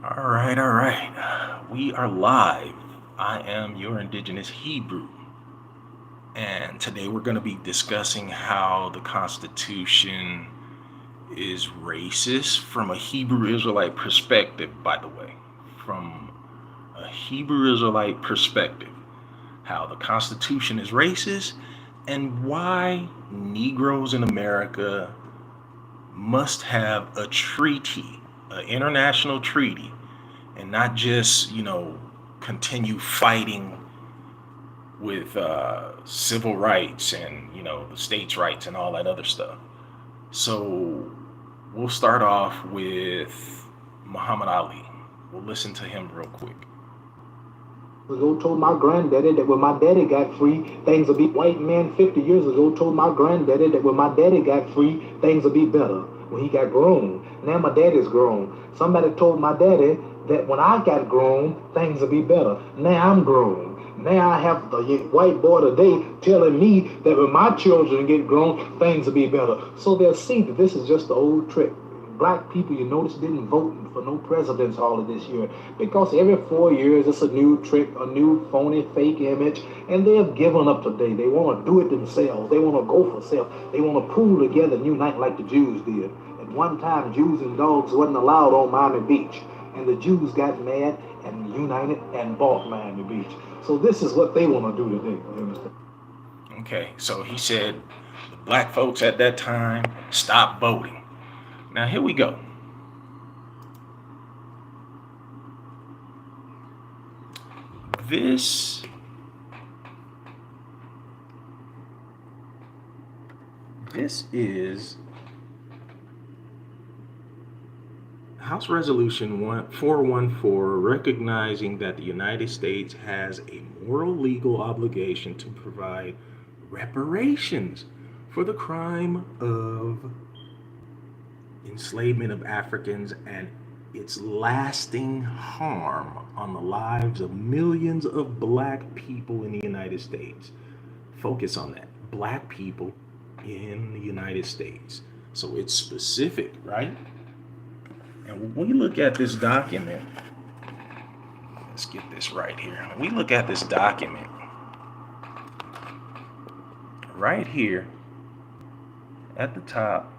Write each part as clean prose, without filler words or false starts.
All right. We are live. I am your indigenous Hebrew, and today we're going to be discussing how the Constitution is racist from a Hebrew Israelite perspective, by the way. From a Hebrew Israelite perspective, how the Constitution is racist and why Negroes in America must have a treaty, an international treaty, and not just continue fighting with civil rights and the states' rights and all that other stuff. So we'll start off with Muhammad Ali. We'll listen to him real quick. Ago told my granddaddy that when my daddy got free, things would be white man 50 years ago told my granddaddy that when my daddy got free, things would be better when he got grown. Now my daddy's grown. Somebody told my daddy that when I got grown, things would be better. Now I'm grown. Now I have the white boy today telling me that when my children get grown, things will be better. So they'll see that this is just the old trick. Black people, you notice, didn't vote for no presidents all of this year because every 4 years it's a new trick, a new phony fake image, and they have given up today. They want to do it themselves. They want to go for self. They want to pool together and unite like the Jews did. At one time, Jews and dogs wasn't allowed on Miami Beach, and the Jews got mad and united and bought Miami Beach. So this is what they want to do today. You understand? Okay, so he said the black folks at that time stopped voting. Now here we go. This this is House Resolution 414, recognizing that the United States has a moral legal obligation to provide reparations for the crime of enslavement of Africans and its lasting harm on the lives of millions of black people in the United States. Focus on that. Black people in the United States. So it's specific, right? And when we look at this document, let's get this right here. When we look at this document, right here at the top,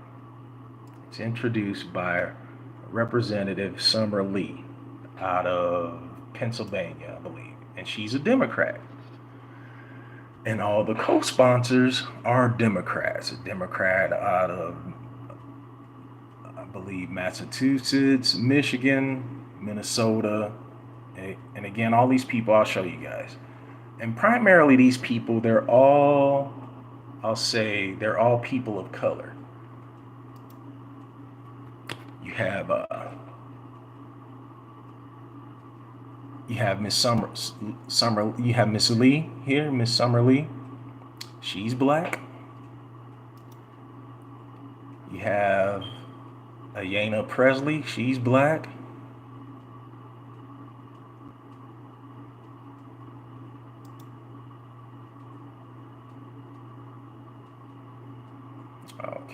it's introduced by Representative Summer Lee out of Pennsylvania, I believe. And she's a Democrat. And all the co-sponsors are Democrats. A Democrat out of, I believe, Massachusetts, Michigan, Minnesota. And again, all these people, I'll show you guys. And primarily these people, I'll say, they're all people of color. You have Miss Summer. You have Miss Lee here, Miss Summer Lee. She's black. You have Ayanna Presley. She's black.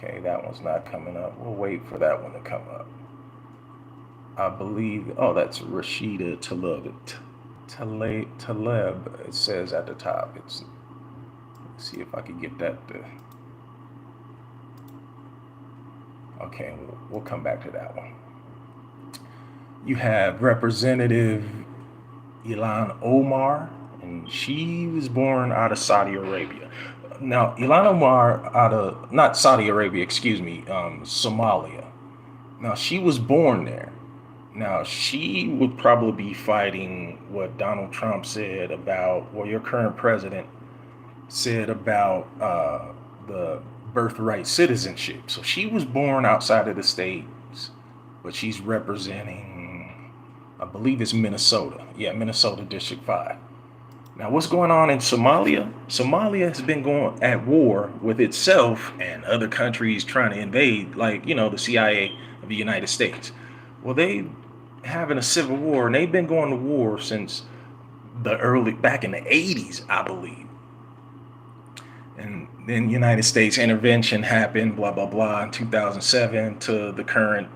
Okay, that one's not coming up. We'll wait for that one to come up. I believe, that's Rashida Taleb, it says at the top. Let's see if I can get that to, okay, we'll come back to that one. You have Representative Ilhan Omar, and she was born out of Saudi Arabia. Now, Ilhan Omar out of, not Saudi Arabia, excuse me, Somalia. Now, she was born there. Now, she would probably be fighting what Donald Trump said about, well, your current president said about the birthright citizenship. So she was born outside of the states, but she's representing, I believe it's Minnesota. Yeah, Minnesota District 5. Now, what's going on in Somalia? Somalia has been going at war with itself and other countries trying to invade, like, the CIA of the United States. Well, they having a civil war, and they've been going to war since back in the 80s, I believe. And then United States intervention happened, blah, blah, blah, in 2007 to the current.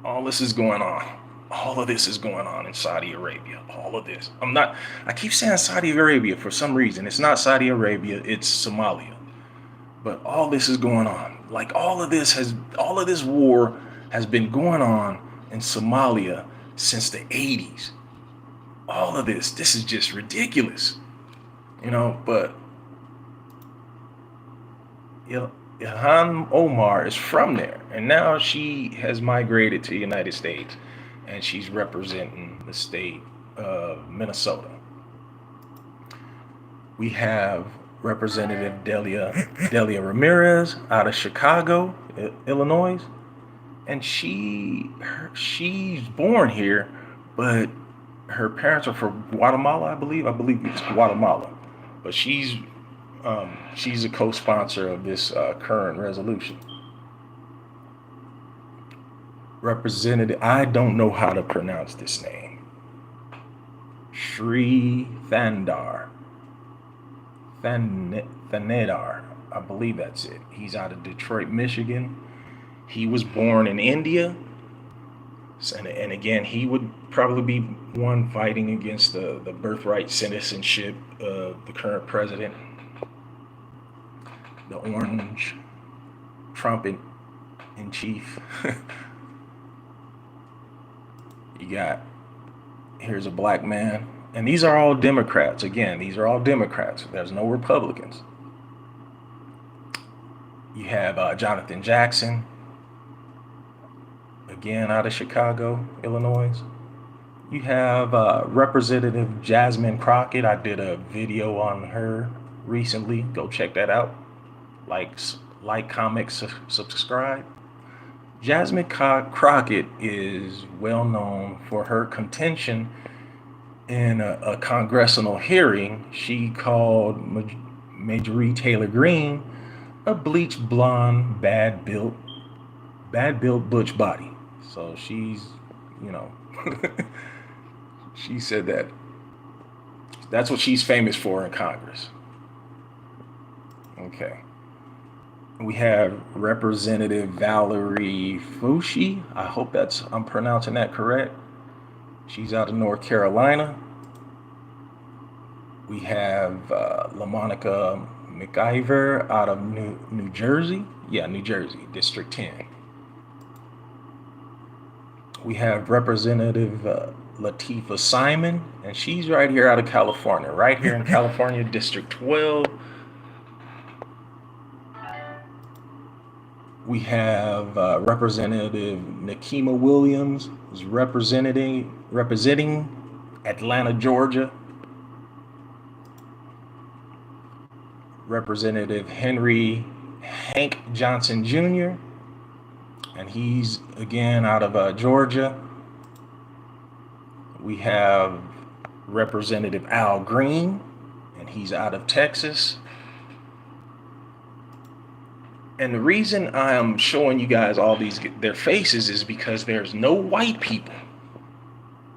All this is going on. All of this is going on in Saudi Arabia. All of this. I keep saying Saudi Arabia for some reason. It's not Saudi Arabia, it's Somalia. But all this is going on. Like all of this war has been going on in Somalia since the 80s. All of this is just ridiculous. But Ilhan Omar is from there, and now she has migrated to the United States, and she's representing the state of Minnesota. We have Representative Delia Ramirez out of Chicago, Illinois, and she's born here, but her parents are from Guatemala, I believe. I believe it's Guatemala, but she's a co-sponsor of this current resolution. Representative, I don't know how to pronounce this name. Shri Thanedar, I believe that's it. He's out of Detroit, Michigan. He was born in India. And again, he would probably be one fighting against the birthright citizenship of the current president, the orange trumpet in chief. Here's a black man. And these are all Democrats. Again, these are all Democrats. There's no Republicans. You have Jonathan Jackson, again out of Chicago, Illinois. You have Representative Jasmine Crockett. I did a video on her recently. Go check that out. Like, comment, subscribe. Jasmine Crockett is well known for her contention in a congressional hearing. She called Marjorie Taylor Greene a bleached blonde, bad-built butch body. So she's, she said that. That's what she's famous for in Congress. Okay. We have Representative Valerie Foushee. I hope I'm pronouncing that correct. She's out of North Carolina. We have LaMonica McIver out of New Jersey. Yeah, New Jersey, District 10. We have Representative Latifah Simon, and she's right here out of California, right here in California, District 12. We have Representative Nikema Williams, who's representing Atlanta, Georgia. Representative Hank Johnson Jr., and he's again out of Georgia. We have Representative Al Green, and he's out of Texas. And the reason I am showing you guys all their faces is because there's no white people.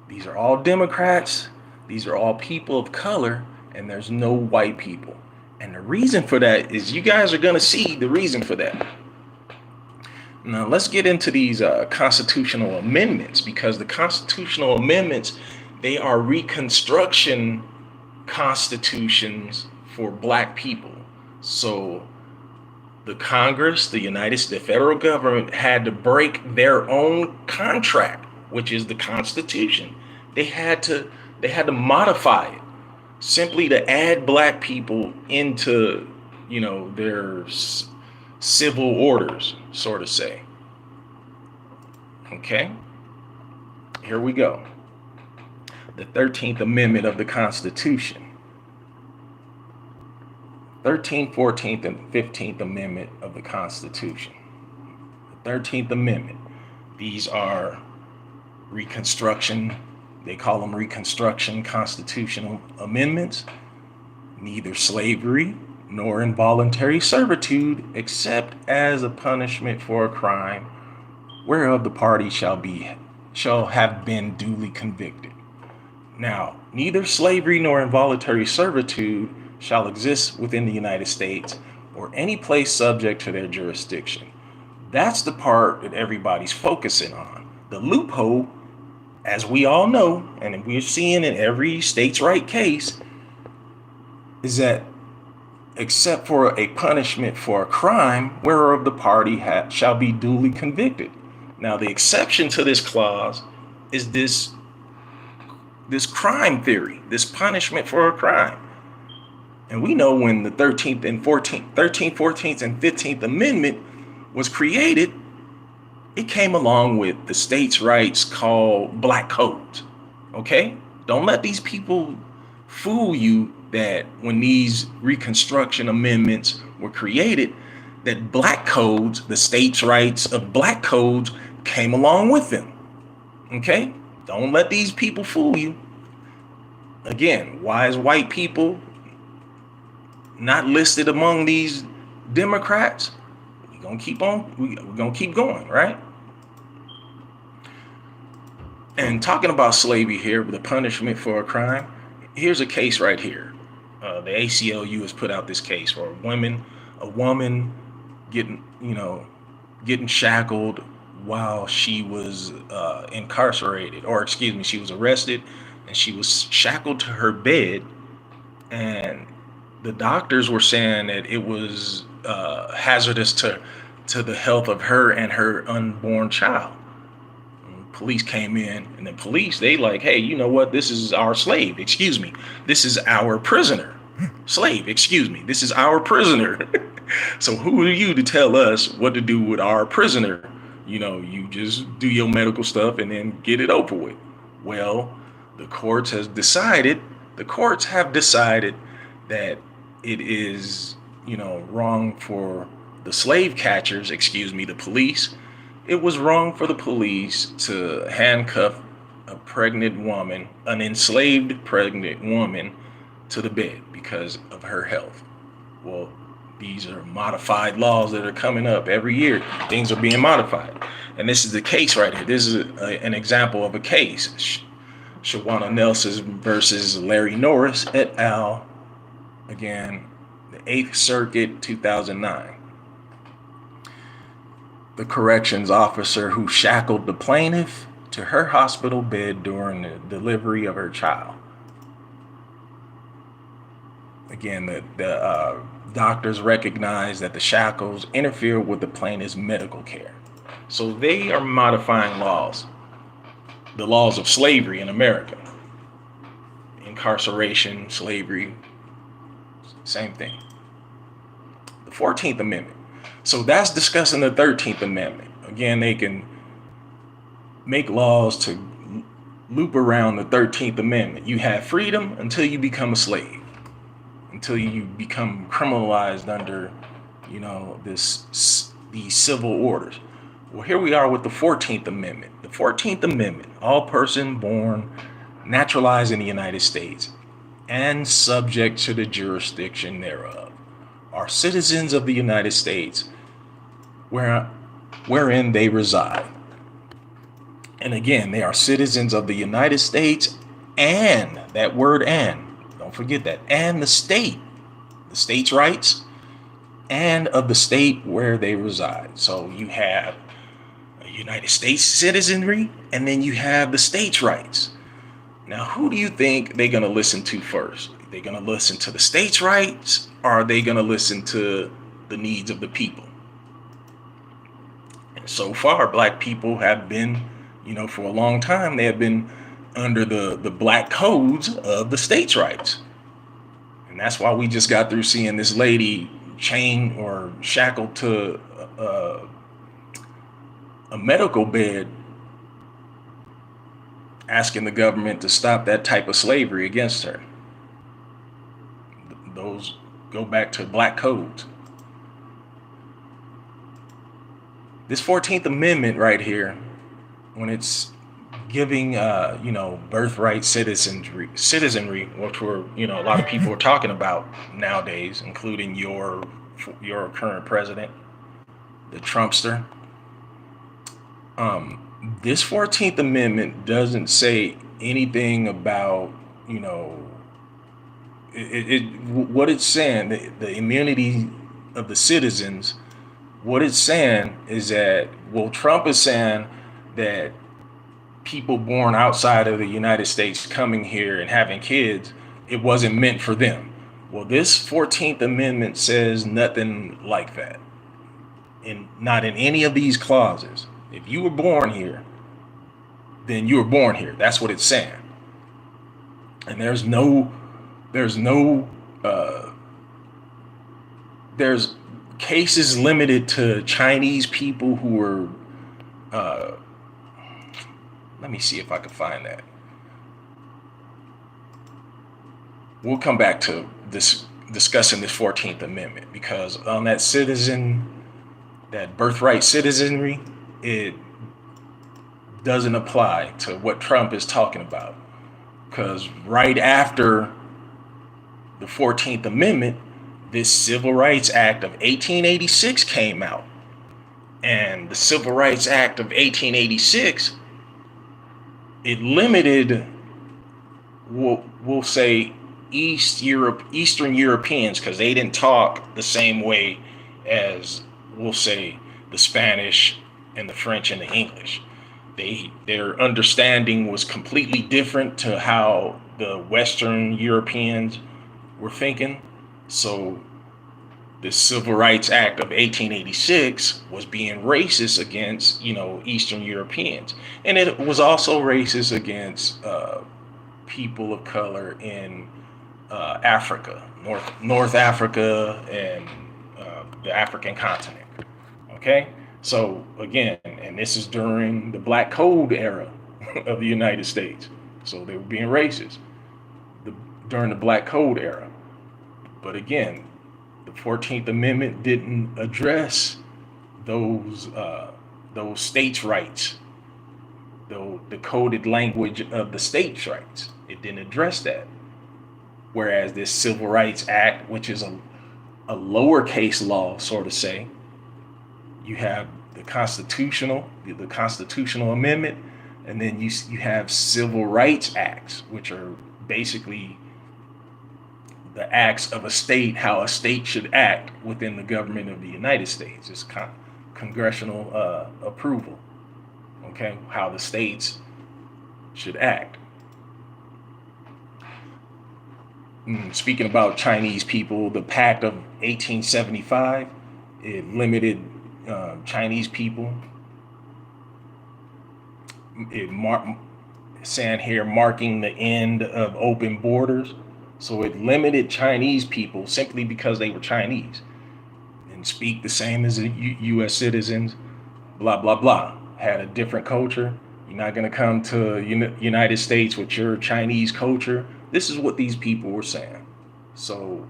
These are all Democrats. These are all people of color, and there's no white people. And the reason for that is you guys are going to see the reason for that. Now, let's get into these constitutional amendments, because the constitutional amendments, they are Reconstruction constitutions for black people. So the Congress, the federal government had to break their own contract, which is the Constitution. They had to modify it simply to add black people into, their civil orders, sort of say. Okay, here we go. The 13th Amendment of the Constitution. 13th, 14th, and 15th Amendment of the Constitution. The 13th Amendment. These are Reconstruction. They call them Reconstruction constitutional amendments. Neither slavery nor involuntary servitude, except as a punishment for a crime whereof the party shall have been duly convicted. Now, neither slavery nor involuntary servitude shall exist within the United States or any place subject to their jurisdiction. That's the part that everybody's focusing on. The loophole, as we all know, and we're seeing in every states' right case, is that except for a punishment for a crime whereof the party shall be duly convicted. Now, the exception to this clause is this crime theory, this punishment for a crime. And we know when the 13th, 14th, and 15th Amendment was created, it came along with the states' rights called black codes. Okay? Don't let these people fool you that when these Reconstruction amendments were created, that black codes, the states' rights of black codes, came along with them. Okay? Don't let these people fool you. Again, why is white people not listed among these Democrats? We're gonna keep on. We're gonna keep going, right? And talking about slavery here, the punishment for a crime. Here's a case right here. The ACLU has put out this case for a woman getting shackled while she was incarcerated, or excuse me, she was arrested, and she was shackled to her bed, and the doctors were saying that it was hazardous to the health of her and her unborn child. Police came in, and the police, they like, hey, you know what? This is our slave. Excuse me. This is our prisoner. Slave. Excuse me. This is our prisoner. So who are you to tell us what to do with our prisoner? You just do your medical stuff and then get it over with. Well, the courts have decided that it is, wrong for the slave catchers, the police. It was wrong for the police to handcuff a pregnant woman, an enslaved pregnant woman, to the bed because of her health. Well, these are modified laws that are coming up every year. Things are being modified. And this is the case right here. This is an example of a case. Shawana Nelson versus Larry Norris et al. Again, the 8th Circuit, 2009. The corrections officer who shackled the plaintiff to her hospital bed during the delivery of her child. Again, the doctors recognized that the shackles interfere with the plaintiff's medical care. So they are modifying laws, the laws of slavery in America. Incarceration, slavery, same thing. The 14th Amendment. So that's discussing the 13th Amendment. Again, they can make laws to loop around the 13th Amendment. You have freedom until you become a slave, until you become criminalized under, these civil orders. Well, here we are with the 14th Amendment. The 14th Amendment, all person born naturalized in the United States and subject to the jurisdiction thereof are citizens of the United States wherein they reside. And again, they are citizens of the United States and, that word and, don't forget that, and the state's rights, and of the state where they reside. So you have a United States citizenry, and then you have the state's rights. Now, who do you think they're going to listen to first? Are they going to listen to the state's rights, or are they going to listen to the needs of the people? And so far, black people have been, for a long time, they have been under the black codes of the state's rights. And that's why we just got through seeing this lady chained or shackled to a medical bed, asking the government to stop that type of slavery against her. Those go back to black codes. This 14th Amendment right here, when it's giving, birthright citizenry, which a lot of people are talking about nowadays, including your current president, the Trumpster. This 14th Amendment doesn't say anything about, what it's saying, the immunity of the citizens. What it's saying is that, Trump is saying that people born outside of the United States coming here and having kids, it wasn't meant for them. Well, this 14th Amendment says nothing like that. And not in any of these clauses. If you were born here, then you were born here. That's what it's saying. And there's cases limited to Chinese people who were, let me see if I can find that. We'll come back to this, discussing this 14th Amendment, because on that birthright citizenry, it doesn't apply to what Trump is talking about. Because right after the 14th Amendment, this Civil Rights Act of 1886 came out. And the Civil Rights Act of 1886, it limited, we'll say, Eastern Europeans, because they didn't talk the same way as, we'll say, the Spanish and the French and the English. Their understanding was completely different to how the Western Europeans were thinking. So the Civil Rights Act of 1886 was being racist against, Eastern Europeans. And it was also racist against people of color in Africa, North Africa, and the African continent. Okay? So again, and this is during the Black Code era of the United States. So they were being racist during the Black Code era. But again, the 14th Amendment didn't address those states' rights, the coded language of the states' rights. It didn't address that. Whereas this Civil Rights Act, which is a lowercase law, sort of say, you have the constitutional amendment, and then you have civil rights acts, which are basically the acts of a state, how a state should act within the government of the United States. It's congressional approval, okay, how the states should act. Speaking about Chinese people, the Pact of 1875, it limited Chinese people. Saying here, marking the end of open borders. So it limited Chinese people simply because they were Chinese and speak the same as the U.S. citizens, blah, blah, blah. Had a different culture. You're not going to come to United States with your Chinese culture. This is what these people were saying. So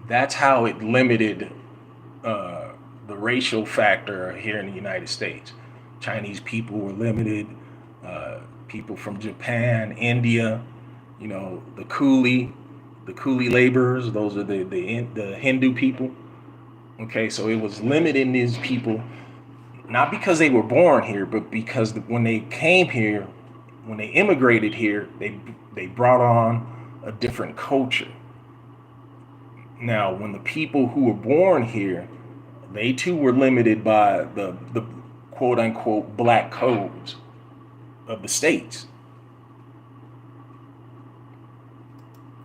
that's how it limited the racial factor here in the United States. Chinese people were limited. People from Japan, India, the coolie laborers. Those are the Hindu people. Okay, so it was limiting these people, not because they were born here, but because when they came here, when they immigrated here, they brought on a different culture. Now, when the people who were born here, they too were limited by the quote unquote black codes of the states.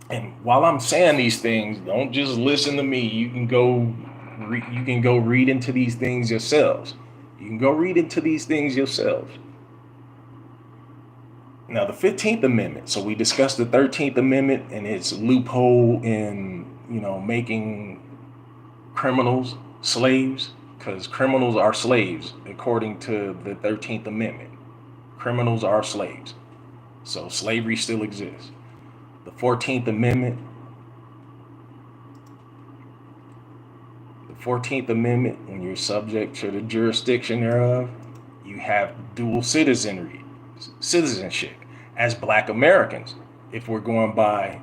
And while I'm saying these things, don't just listen to me. You can go read into these things yourselves. Now, the 15th Amendment. So we discussed the 13th Amendment and its loophole in, making criminals slaves, because criminals are slaves according to the 13th Amendment. Criminals are slaves. So slavery still exists. The 14th Amendment. When you're subject to the jurisdiction thereof, you have dual citizenship as Black Americans. If we're going by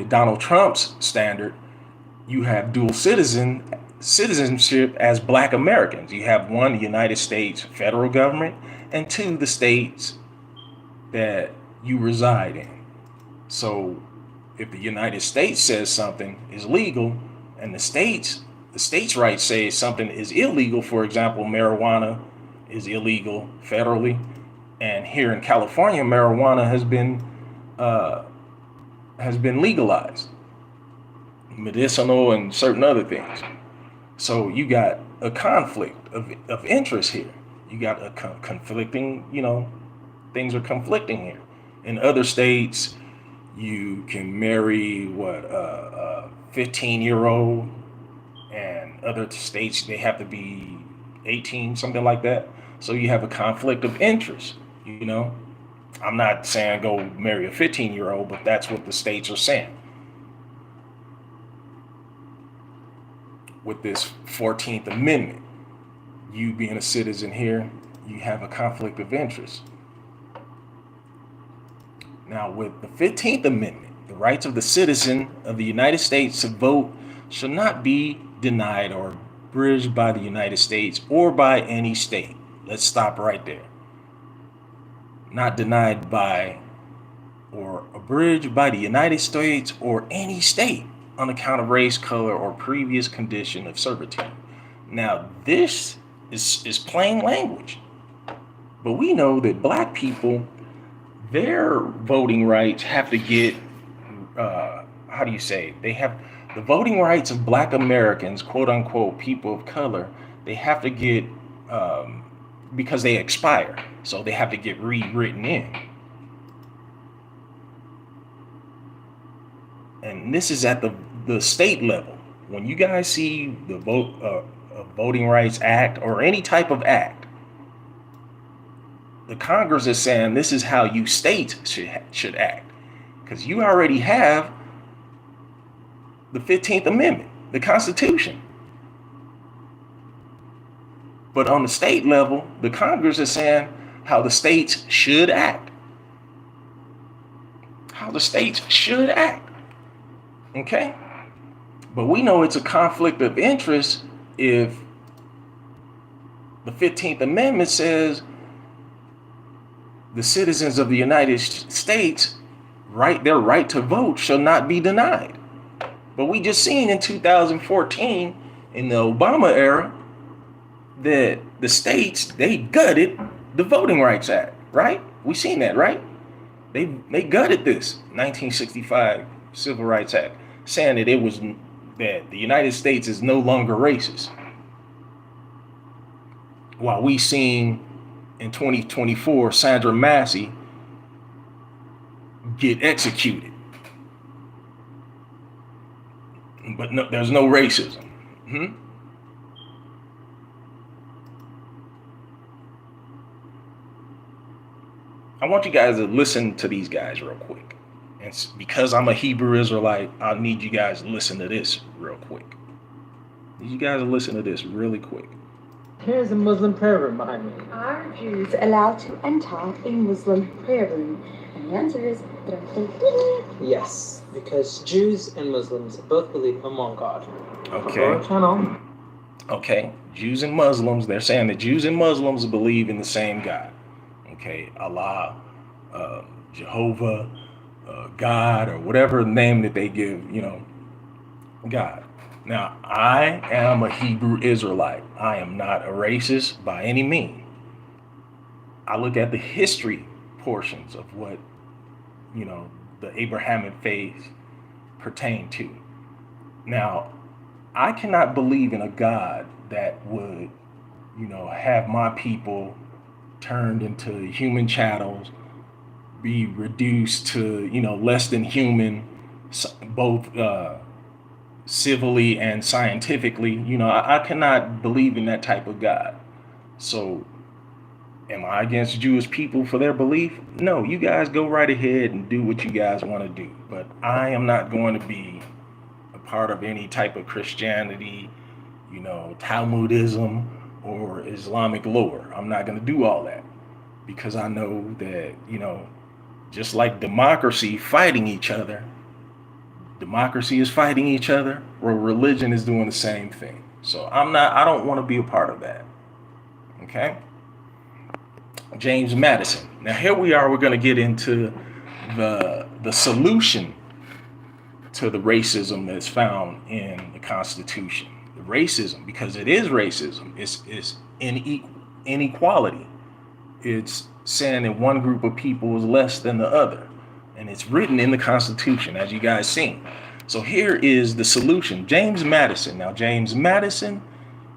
Donald Trump's standard, you have dual citizenship as Black Americans. You have one, the United States federal government, and two, the states that you reside in. So if the United States says something is legal and the states' rights say something is illegal, for example, marijuana is illegal federally, and here in California, marijuana has been legalized, medicinal and certain other things. So you got a conflict of interest here. You got a conflicting, things are conflicting here. In other states, you can marry a 15-year-old, and other states they have to be 18, something like that. So you have a conflict of interest. I'm not saying go marry a 15-year-old, but that's what the states are saying. With this 14th Amendment, you being a citizen here, you have a conflict of interest. Now, with the 15th Amendment, the rights of the citizen of the United States to vote shall not be denied or abridged by the United States or by any state. Let's stop right there. Not denied by or abridged by the United States or any state on account of race, color, or previous condition of servitude. Now, this is plain language. But we know that black people, their voting rights have to get, they have the voting rights of black Americans, quote unquote, people of color, they have to get, because they expire. So they have to get rewritten in. And this is at the state level. When you guys see the Voting Rights Act or any type of act, the Congress is saying this is how you states should act. Because you already have the 15th Amendment, the Constitution. But on the state level, the Congress is saying how the states should act. How the states should act. Okay? But we know it's a conflict of interest if the 15th Amendment says the citizens of the United States, their right to vote shall not be denied. But we just seen in 2014, in the Obama era, that the states, they gutted the Voting Rights Act, right? We seen that, right? They gutted this 1965 Civil Rights Act, saying that the United States is no longer racist. While we seen in 2024 Sandra Massey get executed. But no, there's no racism. I want you guys to listen to these guys real quick. And because I'm a Hebrew Israelite, I need you guys to listen to this real quick. Need you guys to listen to this really quick. Here's a Muslim prayer room behind me. Are Jews allowed to enter a Muslim prayer room? And the answer is yes, because Jews and Muslims both believe in one God. Okay. Okay, Jews and Muslims, they're saying that Jews and Muslims believe in the same God. Okay, Allah, Jehovah, God, or whatever name that they give, God. Now, I am a Hebrew Israelite. I am not a racist by any means. I look at the history portions of what, the Abrahamic faith pertain to. Now, I cannot believe in a God that would, have my people turned into human chattels, be reduced to, less than human, both civilly and scientifically. I cannot believe in that type of God. So am I against Jewish people for their belief? No, you guys go right ahead and do what you guys want to do. But I am not going to be a part of any type of Christianity, Talmudism or Islamic lore. I'm not going to do all that because I know that, just like democracy fighting each other, democracy is fighting each other, or religion is doing the same thing. So I don't want to be a part of that. Okay? James Madison. Now here we are, we're going to get into the solution to the racism that's found in the Constitution. The racism, because it is racism, is unequal. inequality. It's saying that one group of people is less than the other. And it's written in the Constitution, as you guys seen. So here is the solution. James Madison. Now, James Madison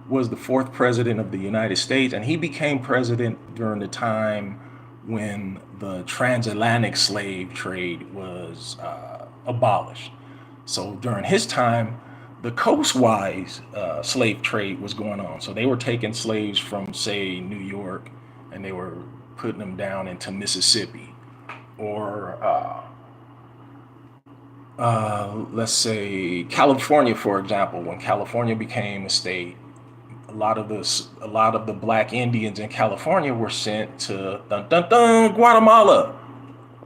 was the 4th president of the United States, and he became president during the time when the transatlantic slave trade was abolished. So during his time, the coastwise slave trade was going on. So they were taking slaves from, say, New York, and they were putting them down into Mississippi, or let's say California, for example. When California became a state, a lot of the black Indians in California were sent to Guatemala.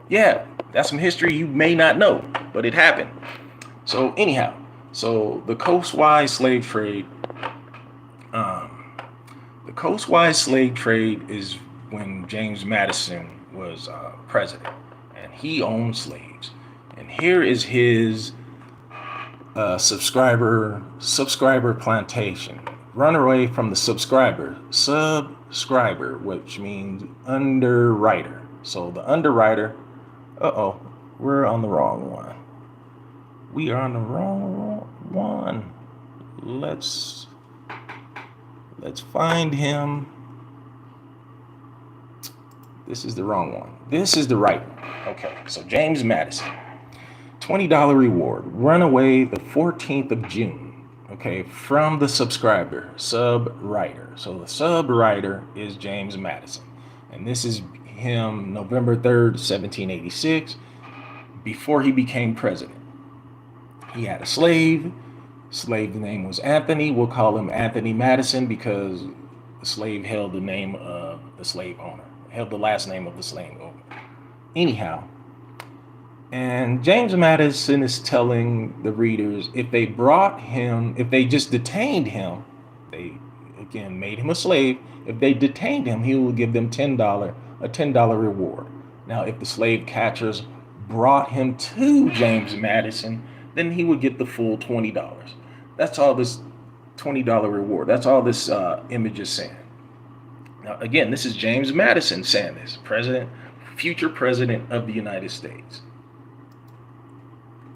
Yeah, that's some history you may not know, but it happened. So anyhow, so the coastwise slave trade, is when James Madison was president, and he owned slaves. And here is his subscriber plantation. Run away from the subscriber, which means underwriter. So the underwriter, we're on the wrong one. We are on the wrong one. Let's find him. This is the wrong one. This is the right one. Okay, so James Madison. $20 reward. Run away the 14th of June. Okay, from the sub-writer. So the sub-writer is James Madison. And this is him November 3rd, 1786, before he became president. He had a slave. Slave's name was Anthony. We'll call him Anthony Madison because the slave held the name of the slave owner, held the last name of the slave owner. Anyhow, and James Madison is telling the readers, if they just detained him, they again made him a slave. If they detained him, he will give them a $10 reward. Now, if the slave catchers brought him to James Madison, then he would get the full $20. That's all this $20 reward. That's all this image is saying. Now, again, this is James Madison saying this, future president of the United States.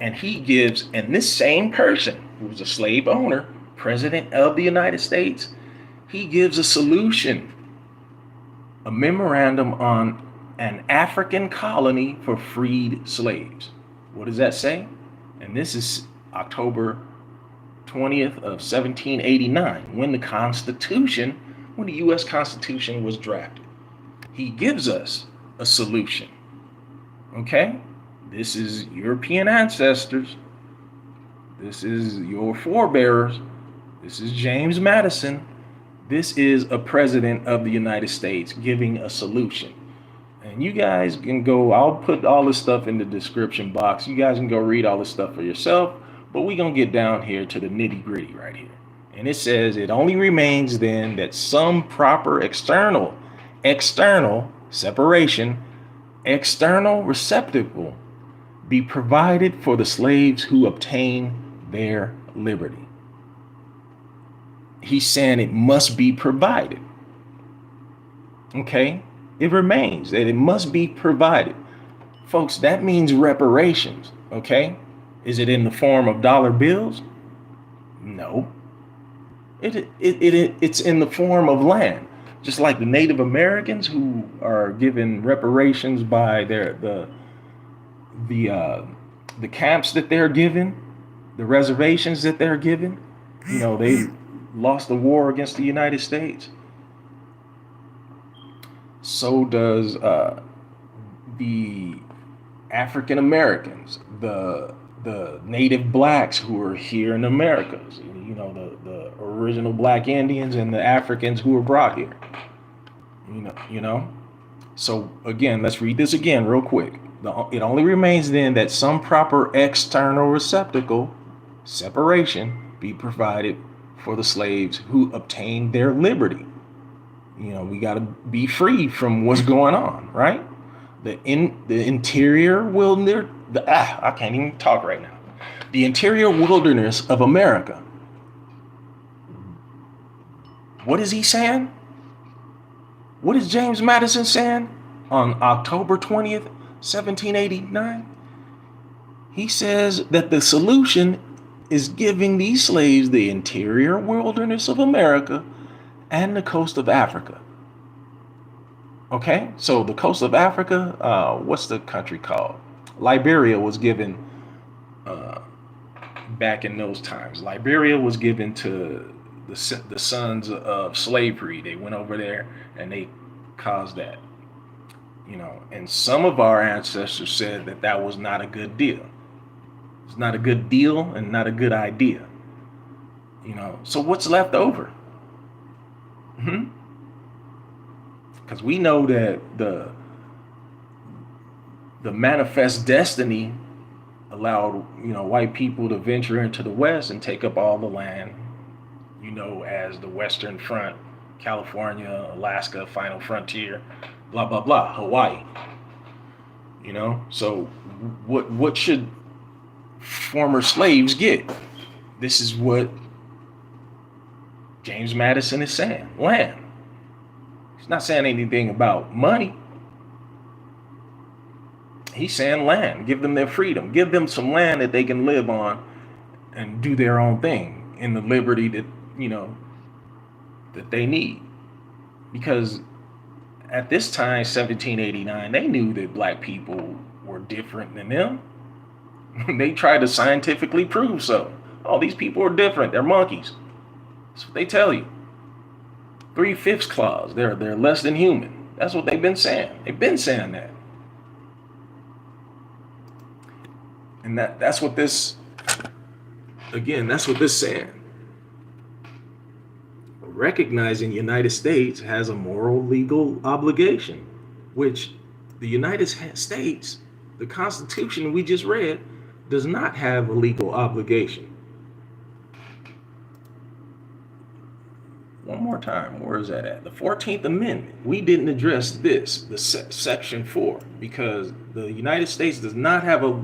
And this same person who was a slave owner, president of the United States, he gives a solution, a memorandum on an African colony for freed slaves. What does that say? And this is October 20th of 1789, when the U.S. Constitution was drafted. He gives us a solution. Okay? This is European ancestors. This is your forebears. This is James Madison. This is a president of the United States giving a solution. And you guys can go, I'll put all this stuff in the description box. You guys can go read all this stuff for yourself. But we're going to get down here to the nitty gritty right here. And it says, it only remains then that some proper external separation, external receptacle be provided for the slaves who obtain their liberty. He's saying it must be provided. Okay? It remains that it must be provided. Folks, that means reparations. Okay? Is it in the form of dollar bills? No. It's in the form of land. Just like the Native Americans who are given reparations by the camps that they're given, the reservations that they're given. You know, they lost the war against the United States. So does the African Americans, the native blacks who are here in America. You know, the original black Indians and the Africans who were brought here. You know. So again, let's read this again real quick. It only remains then that some proper external receptacle, separation, be provided for the slaves who obtained their liberty. You know, we got to be free from what's going on, right? The interior wilderness. I can't even talk right now. The interior wilderness of America. What is he saying? What is James Madison saying on October 20th, 1789? He says that the solution is giving these slaves the interior wilderness of America and the coast of Africa. Okay, so the coast of Africa, what's the country called? Liberia was given back in those times. Liberia was given to the sons of slavery. They went over there and they caused that, you know. And some of our ancestors said that that was not a good deal. It's not a good deal and not a good idea, you know. So what's left over? Because we know that the manifest destiny allowed, you know, white people to venture into the West and take up all the land, you know, as the Western Front, California, Alaska, Final Frontier, blah, blah, blah, Hawaii, you know. So what should former slaves get? This is what James Madison is saying: land. He's not saying anything about money. He's saying land. Give them their freedom. Give them some land that they can live on and do their own thing in the liberty that, you know, that they need. Because at this time, 1789, they knew that black people were different than them. They tried to scientifically prove so. Oh, these people are different. They're monkeys. That's what they tell you. 3/5 clause. They're less than human. That's what they've been saying. They've been saying that. And that's what this, again, that's what this is saying. Recognizing the United States has a moral legal obligation, which the United States, the Constitution we just read, does not have a legal obligation. One more time, where is that at? The 14th Amendment. We didn't address this, the Section 4, because the United States does not have a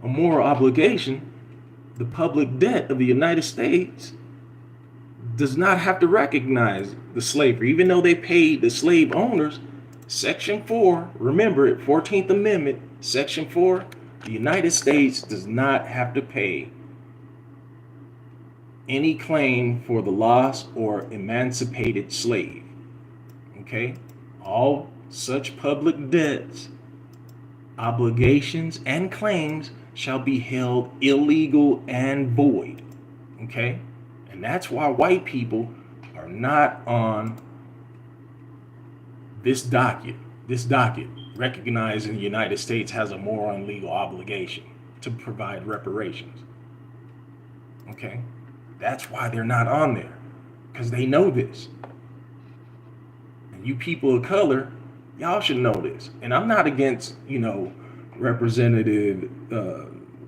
moral obligation. The public debt of the United States does not have to recognize the slavery, even though they paid the slave owners. Section 4, remember it, 14th Amendment, Section 4, the United States does not have to pay any claim for the lost or emancipated slave. Okay? All such public debts, obligations, and claims shall be held illegal and void. Okay? And that's why white people are not on this docket, recognizing the United States has a moral and legal obligation to provide reparations. Okay? That's why they're not on there, because they know this. And you people of color, y'all should know this. And I'm not against, you know, Representative,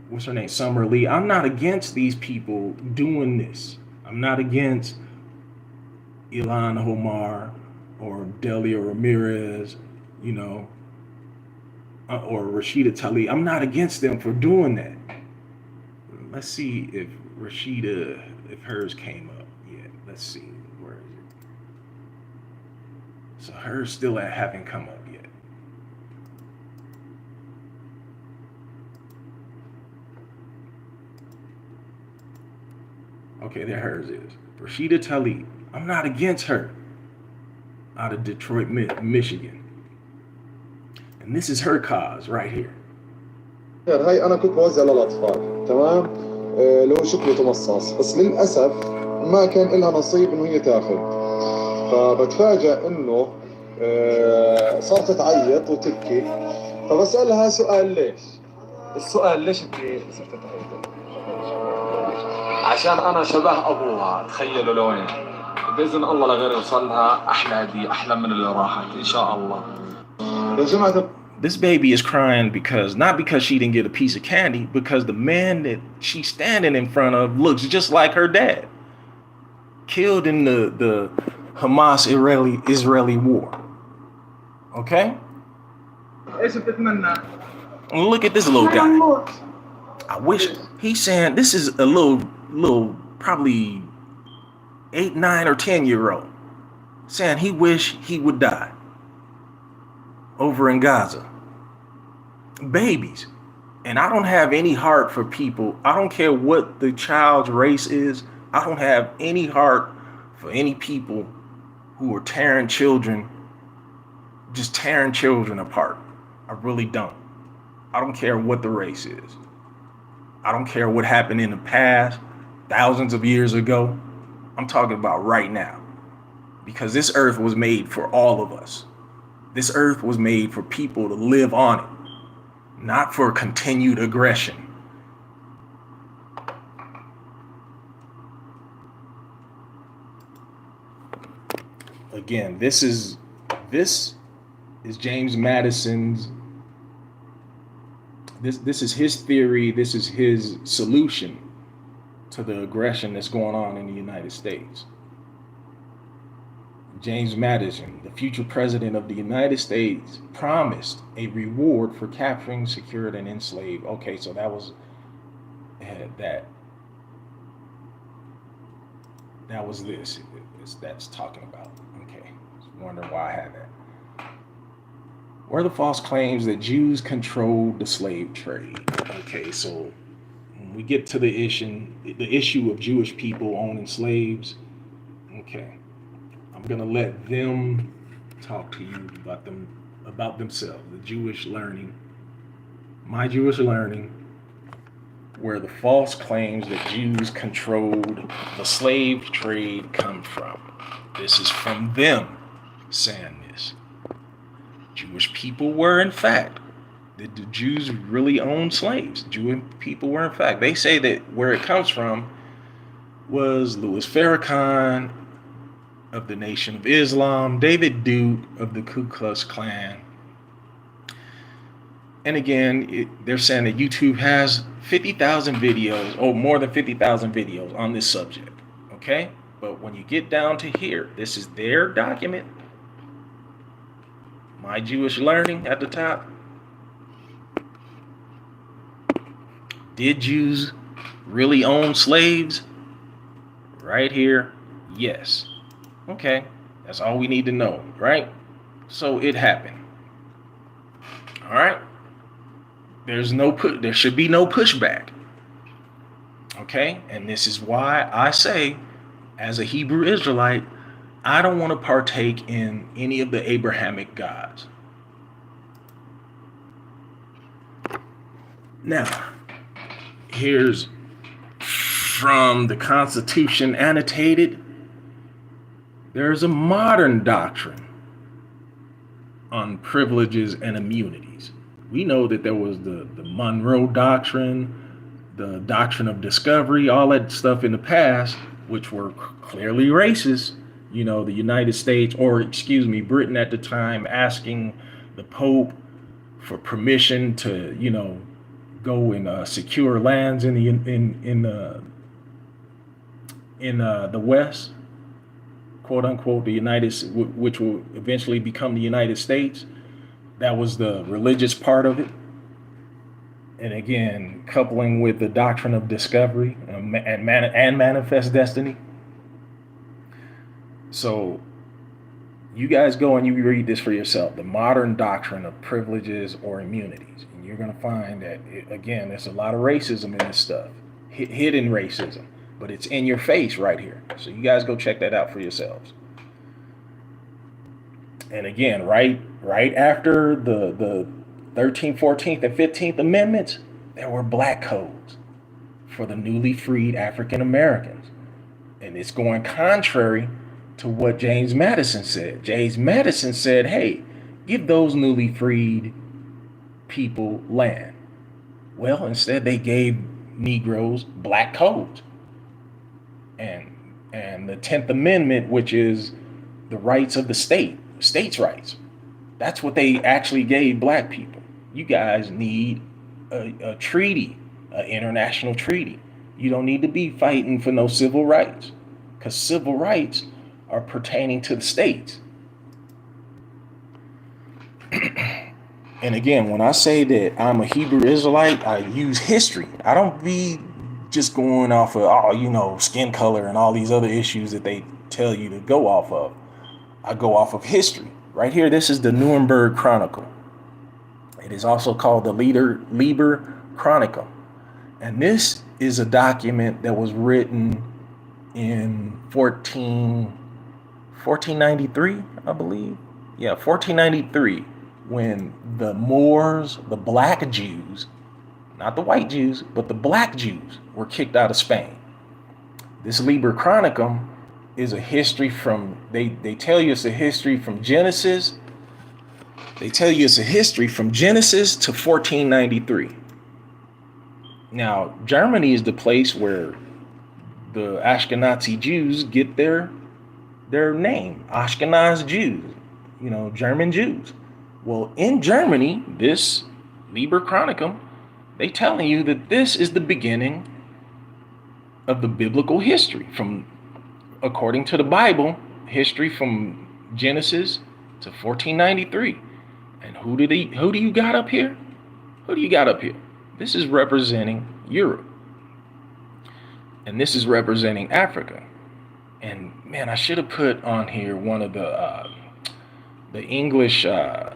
what's her name, Summer Lee. I'm not against these people doing this. I'm not against Ilhan Omar or Delia Ramirez, you know, or Rashida Tlaib. I'm not against them for doing that. Let's see if Rashida, if hers came up yet. Let's see, where is it? So hers still haven't come up yet. Okay, there hers is. Rashida Tlaib. I'm not against her. Out of Detroit, Michigan. And this is her cause right here. هاي أنا كنت بوزع للأطفال، تمام؟ لو شكلته مصاص، بس للأسف ما كان لها نصيب إنه هي تاخذ. فبتفاجأ إنه صارت تعيط وتبكي، فبسألها سؤال ليش؟ السؤال ليش صرت تعيط؟ عشان أنا شبه أبوها، تخيلوا لوين؟ بإذن الله لغير يوصلها أحلى هدية، أحلى من اللي راحت إن شاء الله. يا جماعة. This baby is crying not because she didn't get a piece of candy, because the man that she's standing in front of looks just like her dad. Killed in the Hamas-Israeli war. Okay? And look at this little guy. I wish he's saying this is a little probably 8, 9, or 10-year-old saying he wish he would die. over in Gaza. Babies. And I don't have any heart for people. I don't care what the child's race is. I don't have any heart for any people who are just tearing children apart. I really don't. I don't care what the race is. I don't care what happened in the past, thousands of years ago. I'm talking about right now. Because this earth was made for all of us. This earth was made for people to live on it, not for continued aggression. Again, this is James Madison's. This is his theory. This is his solution to the aggression that's going on in the United States. James Madison, the future president of the United States, promised a reward for capturing, secured, and enslaved. Okay, so that was that. That was this. That's talking about. Okay, just wondering why I had that. Were the false claims that Jews controlled the slave trade? Okay, so when we get to the issue of Jewish people owning slaves. Okay. I'm gonna let them talk to you about themselves, the Jewish learning, my Jewish learning, where the false claims that Jews controlled the slave trade come from. This is from them saying this. Jewish people were, in fact, did the Jews really own slaves? Jewish people were, in fact. They say that where it comes from was Louis Farrakhan of the Nation of Islam, David Duke of the Ku Klux Klan. And again, they're saying that YouTube has 50,000 videos, or more than 50,000 videos on this subject, okay? But when you get down to here, this is their document. My Jewish learning at the top. Did Jews really own slaves? Right here, yes. Okay, that's all we need to know, right? So it happened. All right. There should be no pushback. Okay, and this is why I say, as a Hebrew Israelite, I don't want to partake in any of the Abrahamic gods. Now, here's from the Constitution annotated. There's a modern doctrine on privileges and immunities. We know that there was the Monroe Doctrine, the Doctrine of Discovery, all that stuff in the past, which were clearly racist. You know, the United States, Britain at the time, asking the Pope for permission to, go and secure lands in the West, quote unquote, which will eventually become the United States. That was the religious part of it. And again, coupling with the doctrine of discovery and manifest destiny. So you guys go and you read this for yourself, the modern doctrine of privileges or immunities. And you're going to find that, again, there's a lot of racism in this stuff, hidden racism, but it's in your face right here. So you guys go check that out for yourselves. And again, right after the 13th, 14th, and 15th Amendments, there were black codes for the newly freed African Americans. And it's going contrary to what James Madison said. James Madison said, hey, give those newly freed people land. Well, instead they gave Negroes black codes. And the 10th Amendment, which is the rights of the states' rights. That's what they actually gave black people. You guys need a treaty, an international treaty. You don't need to be fighting for no civil rights, because civil rights are pertaining to the states. And again, when I say that I'm a Hebrew Israelite, I use history. I don't be just going off of, skin color and all these other issues that they tell you to go off of. I go off of history. Right here, this is the Nuremberg Chronicle. It is also called the Liber Chronicarum. And this is a document that was written in 1493, I believe. Yeah, 1493, when the Moors, the black Jews, not the white Jews, but the black Jews were kicked out of Spain. This Liber Chronicum is a history from, they tell you it's a history from Genesis. They tell you it's a history from Genesis to 1493. Now, Germany is the place where the Ashkenazi Jews get their name, Ashkenaz Jews, German Jews. Well, in Germany, this Liber Chronicum, they telling you that this is the beginning of the biblical history, from, according to the Bible, history from Genesis to 1493. And who do you got up here? Who do you got up here? This is representing Europe. And this is representing Africa. And man, I should have put on here one of the English coat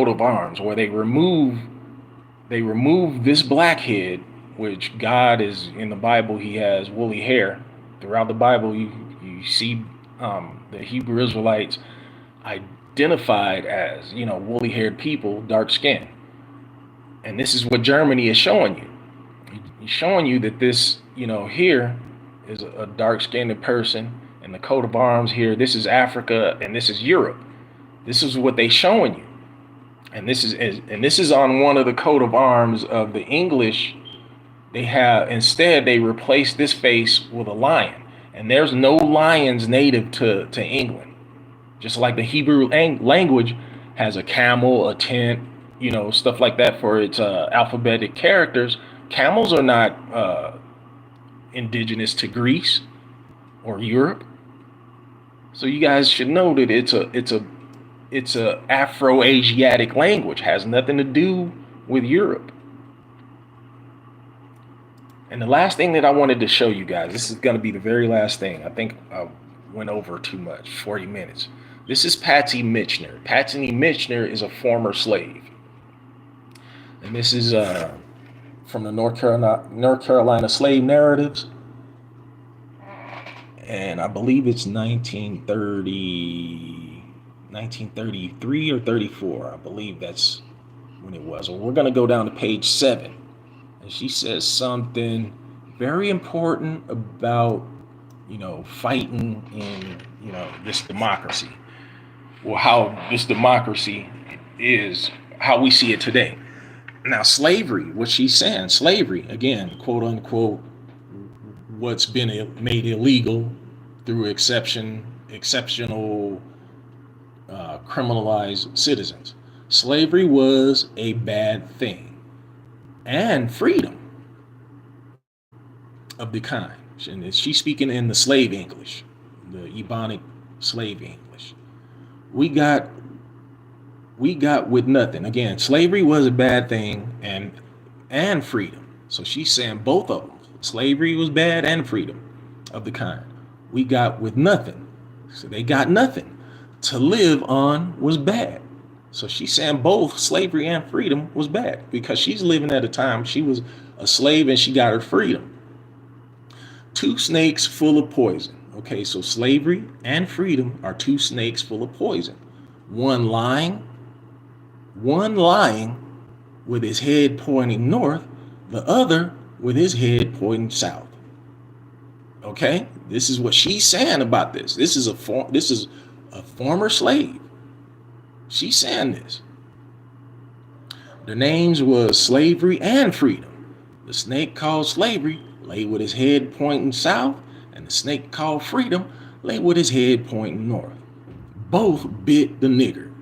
of arms, where they remove this blackhead, which God is in the Bible. He has woolly hair. Throughout the Bible, you see the Hebrew Israelites identified as woolly haired people, dark skin. And this is what Germany is showing you. He's showing you that this, here is a dark-skinned person, and the coat of arms here, this is Africa, and this is Europe. This is what they're showing you. And this is on one of the coat of arms of the English. Instead, they replaced this face with a lion. And there's no lions native to England. Just like the Hebrew language has a camel, a tent, stuff like that for its alphabetic characters. Camels are not indigenous to Greece or Europe. So you guys should know that it's a Afro-Asiatic language, has nothing to do with Europe. And the last thing that I wanted to show you guys, this is going to be the very last thing. I think I went over too much, 40 minutes. This is Patsy Mitchner. Patsy Mitchner is a former slave. And this is from the North Carolina slave narratives. And I believe it's 1933 or 34. I believe that's when it was. Well, we're going to go down to page 7. And she says something very important about, fighting in, this democracy. Well, how this democracy is, how we see it today. Now, slavery, what she's saying, slavery, again, quote unquote, what's been made illegal through exceptional criminalized citizens. Slavery was a bad thing. And freedom of the kind. And she's speaking in the slave English, the Ebonic slave English. We got with nothing. Again, slavery was a bad thing, and freedom. So she's saying both of them. Slavery was bad and freedom of the kind. We got with nothing. So they got nothing. To live on was bad. So she's saying both slavery and freedom was bad, because she's living at a time she was a slave and she got her freedom. Two snakes full of poison. Okay, so slavery and freedom are two snakes full of poison. One lying with his head pointing north, the other with his head pointing south. Okay, this is what she's saying about this. This is a former slave. She's saying this. Their names was slavery and freedom. The snake called slavery lay with his head pointing south, and the snake called freedom lay with his head pointing north. Both bit the nigger,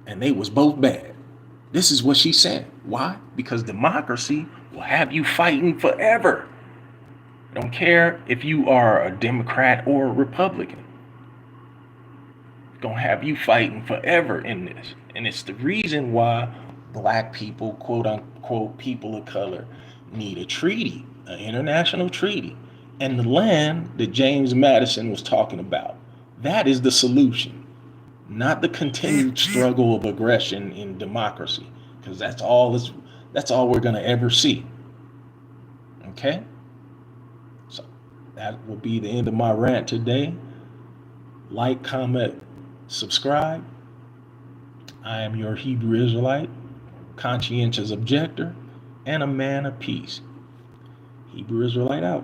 and they was both bad. This is what she's saying. Why? Because democracy will have you fighting forever. I don't care if you are a Democrat or a Republican. It's gonna have you fighting forever in this. And it's the reason why black people, quote unquote, people of color, need a treaty, an international treaty. And the land that James Madison was talking about, that is the solution. not the continued struggle of aggression in democracy, because that's all we're going to ever see. Okay? So that will be the end of my rant today. Like, comment, subscribe. I am your Hebrew Israelite, conscientious objector, and a man of peace. Hebrew Israelite out.